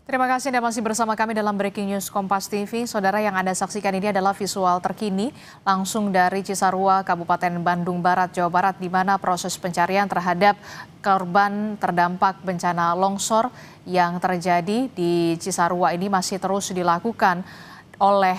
Terima kasih Anda masih bersama kami dalam Breaking News Kompas TV. Saudara, yang Anda saksikan ini adalah visual terkini langsung dari Cisarua, Kabupaten Bandung Barat, Jawa Barat, di mana proses pencarian terhadap korban terdampak bencana longsor yang terjadi di Cisarua ini masih terus dilakukan oleh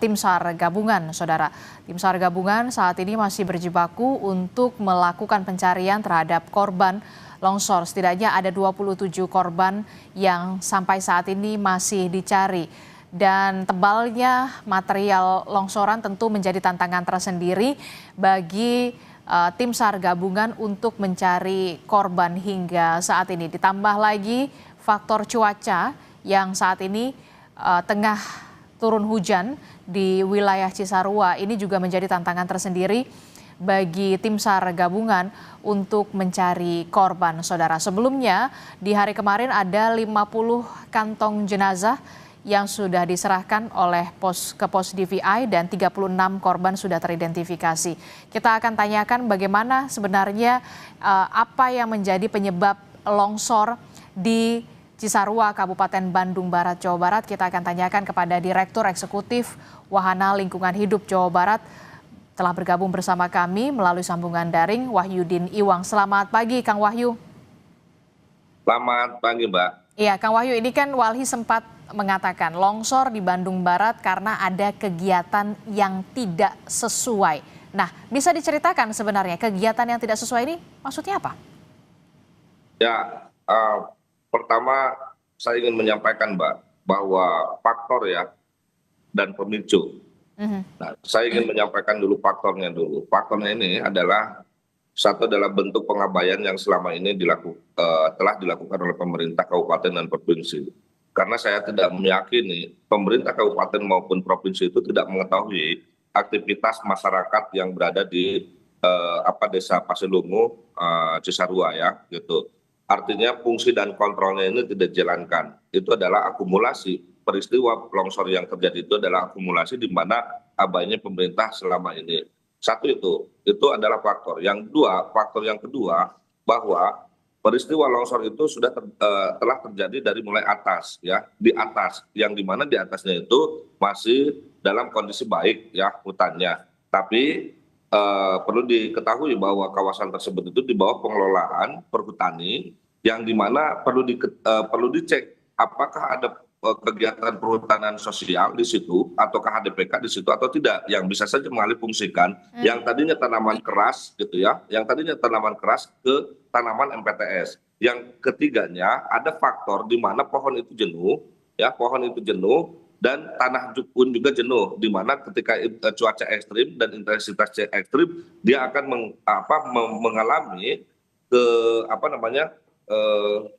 tim SAR gabungan, saudara. Tim SAR gabungan saat ini masih berjibaku untuk melakukan pencarian terhadap korban longsor. Setidaknya ada 27 korban yang sampai saat ini masih dicari. Dan tebalnya material longsoran tentu menjadi tantangan tersendiri bagi tim SAR gabungan untuk mencari korban hingga saat ini. Ditambah lagi faktor cuaca yang saat ini tengah turun hujan di wilayah Cisarua. Ini juga menjadi tantangan tersendiri bagi tim SAR gabungan untuk mencari korban, saudara. Sebelumnya di hari kemarin ada 50 kantong jenazah yang sudah diserahkan oleh ke pos DVI dan 36 korban sudah teridentifikasi. Kita akan tanyakan bagaimana sebenarnya apa yang menjadi penyebab longsor di Cisarua, Kabupaten Bandung Barat, Jawa Barat. Kita akan tanyakan kepada Direktur Eksekutif Wahana Lingkungan Hidup Jawa Barat. Telah bergabung bersama kami melalui sambungan daring Wahyudin Iwang. Selamat pagi Kang Wahyu. Selamat pagi Mbak. Iya Kang Wahyu, ini kan Walhi sempat mengatakan longsor di Bandung Barat karena ada kegiatan yang tidak sesuai. Nah, bisa diceritakan sebenarnya kegiatan yang tidak sesuai ini maksudnya apa? Ya, pertama saya ingin menyampaikan Mbak bahwa faktor ya dan pemicu. Nah, saya ingin menyampaikan dulu faktornya dulu. Faktornya ini adalah satu adalah bentuk pengabaian yang selama ini telah dilakukan oleh pemerintah kabupaten dan provinsi. Karena saya tidak meyakini pemerintah kabupaten maupun provinsi itu tidak mengetahui aktivitas masyarakat yang berada di desa Pasilungu, Cisarua ya, gitu. Artinya fungsi dan kontrolnya ini tidak dijalankan. Itu adalah akumulasi peristiwa longsor yang terjadi itu adalah akumulasi di mana abainya pemerintah selama ini. Satu itu adalah faktor. Faktor yang kedua bahwa peristiwa longsor itu telah terjadi dari mulai atas ya, di atas yang dimana di atasnya itu masih dalam kondisi baik ya hutannya. Tapi perlu diketahui bahwa kawasan tersebut itu di bawah pengelolaan perhutani yang dimana perlu dicek apakah ada kegiatan perhutanan sosial di situ ataukah HDPK di situ atau tidak yang bisa saja mengalihfungsikan yang tadinya tanaman keras gitu ya, yang tadinya tanaman keras ke tanaman MPTS. Yang ketiganya ada faktor di mana pohon itu jenuh ya, pohon itu jenuh dan tanah pun juga jenuh di mana ketika cuaca ekstrim dan intensitas ekstrim dia akan mengalami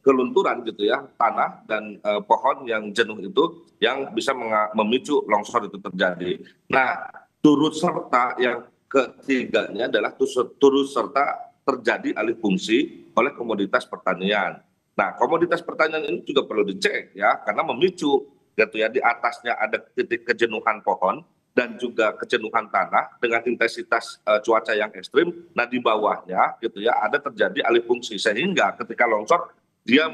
kelunturan gitu ya tanah dan pohon yang jenuh itu yang bisa memicu longsor itu terjadi. Nah, turut serta yang ketiganya adalah turut serta terjadi alih fungsi oleh komoditas pertanian. Nah, komoditas pertanian ini juga perlu dicek ya karena memicu gitu ya, di atasnya ada titik kejenuhan pohon dan juga kejenuhan tanah dengan intensitas cuaca yang ekstrim. Nah, di bawahnya gitu ya ada terjadi alih fungsi sehingga ketika longsor dia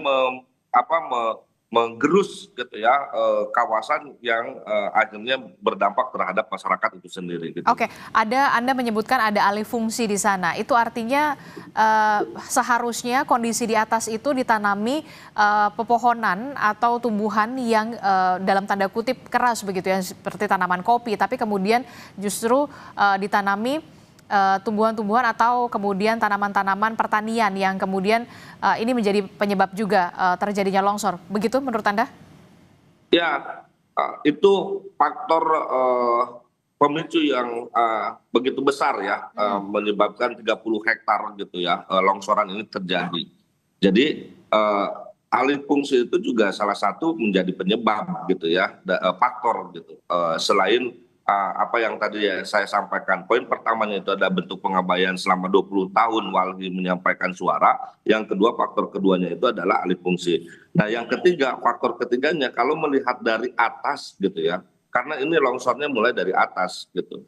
menggerus gitu ya kawasan yang akhirnya berdampak terhadap masyarakat itu sendiri gitu. Oke, Anda menyebutkan ada alih fungsi di sana. Itu artinya seharusnya kondisi di atas itu ditanami pepohonan atau tumbuhan yang dalam tanda kutip keras begitu ya, seperti tanaman kopi, tapi kemudian justru ditanami tumbuhan-tumbuhan atau kemudian tanaman-tanaman pertanian yang kemudian ini menjadi penyebab juga terjadinya longsor. Begitu menurut Anda? Ya, itu faktor pemicu yang begitu besar ya, menyebabkan 30 hektar gitu ya longsoran ini terjadi. Jadi alih fungsi itu juga salah satu menjadi penyebab gitu ya, faktor gitu. Selain apa yang tadi ya saya sampaikan, poin pertamanya itu ada bentuk pengabaian selama 20 tahun Walhi menyampaikan suara. Yang kedua, faktor keduanya itu adalah alih fungsi. Nah, yang ketiga, faktor ketiganya kalau melihat dari atas gitu ya, karena ini longsornya mulai dari atas gitu.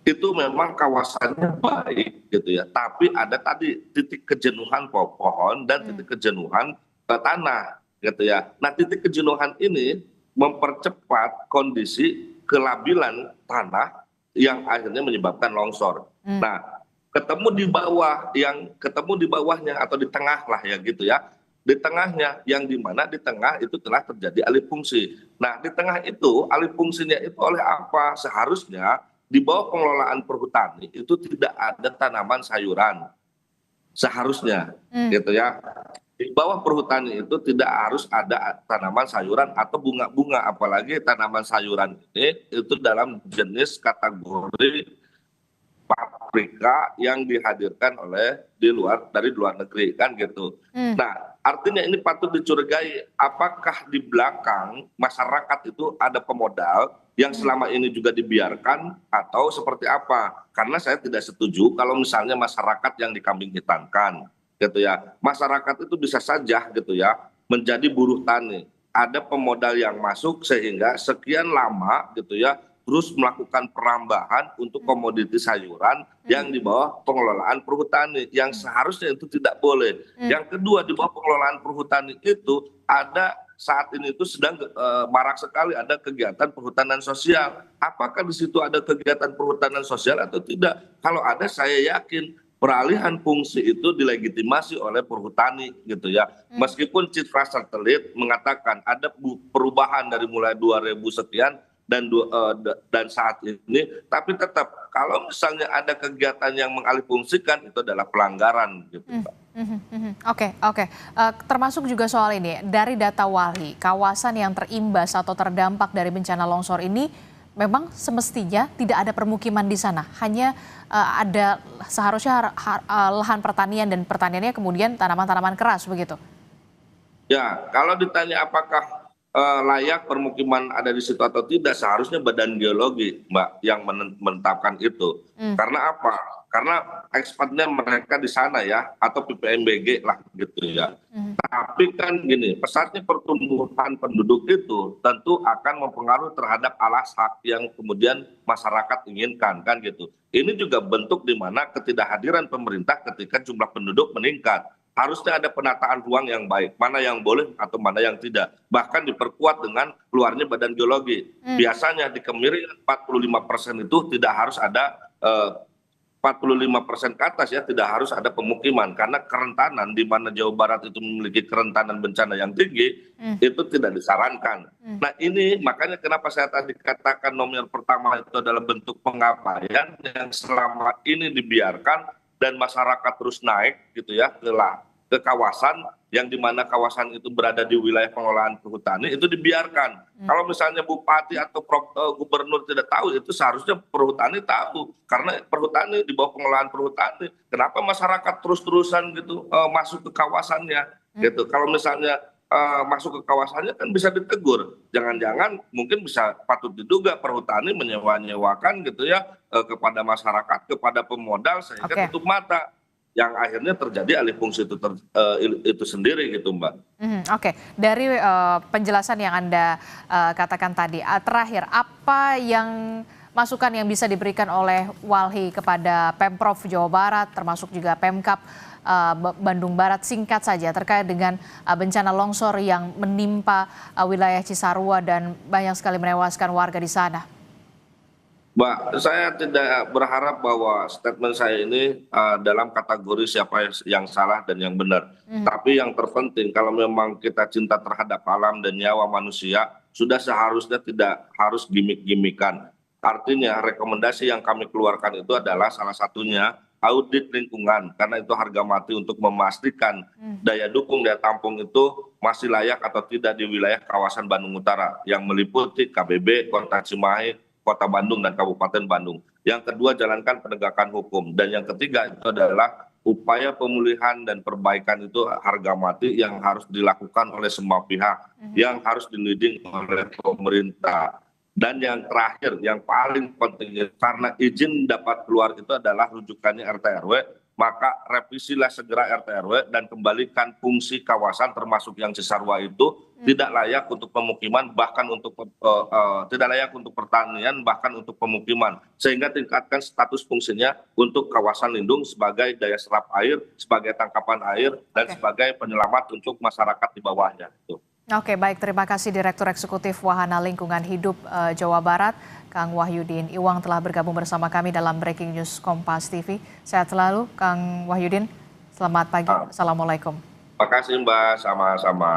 Itu memang kawasannya baik gitu ya, tapi ada tadi titik kejenuhan pohon dan titik kejenuhan tanah. gitu ya. Nah, titik kejenuhan ini mempercepat kondisi kelabilan tanah yang akhirnya menyebabkan longsor. Hmm. Nah, ketemu di bawahnya atau di tengah lah ya gitu ya. Di tengahnya yang di mana di tengah itu telah terjadi alih fungsi. Nah, di tengah itu alih fungsinya itu oleh apa? Seharusnya di bawah pengelolaan perhutani itu tidak ada tanaman sayuran. Seharusnya Hmm. gitu ya. Di bawah perhutani itu tidak harus ada tanaman sayuran atau bunga-bunga, apalagi tanaman sayuran ini itu dalam jenis kategori paprika yang dihadirkan dari luar negeri kan gitu. Hmm. Nah, artinya ini patut dicurigai apakah di belakang masyarakat itu ada pemodal yang selama ini juga dibiarkan atau seperti apa? Karena saya tidak setuju kalau misalnya masyarakat yang dikambing hitamkan gitu ya. Masyarakat itu bisa saja gitu ya menjadi buruh tani. Ada pemodal yang masuk sehingga sekian lama gitu ya terus melakukan perambahan untuk komoditi sayuran yang di bawah pengelolaan perhutani yang seharusnya itu tidak boleh. Yang kedua, di bawah pengelolaan perhutani itu ada saat ini itu sedang marak sekali ada kegiatan perhutanan sosial. Apakah di situ ada kegiatan perhutanan sosial atau tidak? Kalau ada, saya yakin peralihan fungsi itu dilegitimasi oleh perhutani gitu ya. Meskipun citra satelit mengatakan ada perubahan dari mulai 2000 sekian dan saat ini, tapi tetap kalau misalnya ada kegiatan yang mengalihfungsikan itu adalah pelanggaran gitu, Mbak. Oke, oke. Termasuk juga soal ini, dari data Walhi, kawasan yang terimbas atau terdampak dari bencana longsor ini memang semestinya tidak ada permukiman di sana, hanya ada seharusnya lahan pertanian dan pertaniannya kemudian tanaman-tanaman keras begitu. Ya, kalau ditanya apakah layak permukiman ada di situ atau tidak, seharusnya Badan Geologi, Mbak, yang menetapkan itu. Karena apa? Karena ekspertnya mereka di sana ya, atau PPMBG lah gitu ya. Tapi kan gini, pesatnya pertumbuhan penduduk itu tentu akan mempengaruhi terhadap alas hak yang kemudian masyarakat inginkan kan gitu. Ini juga bentuk di mana ketidakhadiran pemerintah ketika jumlah penduduk meningkat. Harusnya ada penataan ruang yang baik, mana yang boleh atau mana yang tidak. Bahkan diperkuat dengan keluarnya Badan Geologi. Biasanya di Kemiri 45% itu tidak harus ada 45% ke atas ya, tidak harus ada pemukiman. Karena kerentanan di mana Jawa Barat itu memiliki kerentanan bencana yang tinggi, itu tidak disarankan. Nah ini makanya kenapa saya tadi katakan nomor pertama itu adalah bentuk pengabaian yang selama ini dibiarkan dan masyarakat terus naik gitu ya ke kawasan yang dimana kawasan itu berada di wilayah pengelolaan perhutani itu dibiarkan. Kalau misalnya bupati atau gubernur tidak tahu, itu seharusnya perhutani tahu karena perhutani di bawah pengelolaan perhutani. Kenapa masyarakat terus-terusan gitu masuk ke kawasannya gitu? Kalau misalnya masuk ke kawasannya kan bisa ditegur. Jangan-jangan mungkin bisa patut diduga perhutani menyewa-nyewakan gitu ya kepada masyarakat, kepada pemodal sehingga tutup mata yang akhirnya terjadi alih fungsi itu sendiri gitu, Mbak. Oke, dari penjelasan yang Anda katakan tadi, terakhir apa yang masukan yang bisa diberikan oleh Walhi kepada Pemprov Jawa Barat termasuk juga Pemkab Bandung Barat, singkat saja terkait dengan bencana longsor yang menimpa wilayah Cisarua dan banyak sekali menewaskan warga di sana? Mbak, saya tidak berharap bahwa statement saya ini dalam kategori siapa yang salah dan yang benar. Tapi yang terpenting kalau memang kita cinta terhadap alam dan nyawa manusia, sudah seharusnya tidak harus gimmick-gimmickan. Artinya rekomendasi yang kami keluarkan itu adalah salah satunya audit lingkungan, karena itu harga mati untuk memastikan daya dukung, daya tampung itu masih layak atau tidak di wilayah kawasan Bandung Utara yang meliputi KBB, Kota Cimahi, Kota Bandung dan Kabupaten Bandung. Yang kedua, jalankan penegakan hukum. Dan yang ketiga itu adalah upaya pemulihan dan perbaikan itu harga mati yang harus dilakukan oleh semua pihak, yang harus diliding oleh pemerintah. Dan yang terakhir, yang paling penting, karena izin dapat keluar itu adalah rujukannya RT RW, maka revisilah segera RT RW dan kembalikan fungsi kawasan termasuk yang Cisarua itu tidak layak untuk pemukiman, bahkan untuk tidak layak untuk pertanian, bahkan untuk pemukiman, sehingga tingkatkan status fungsinya untuk kawasan lindung sebagai daya serap air, sebagai tangkapan air, dan sebagai penyelamat untuk masyarakat di bawahnya. Oke, baik. Terima kasih Direktur Eksekutif Wahana Lingkungan Hidup Jawa Barat, Kang Wahyudin Iwang telah bergabung bersama kami dalam Breaking News Kompas TV. Sehat selalu, Kang Wahyudin. Selamat pagi. Assalamualaikum. Terima kasih Mbak, sama-sama.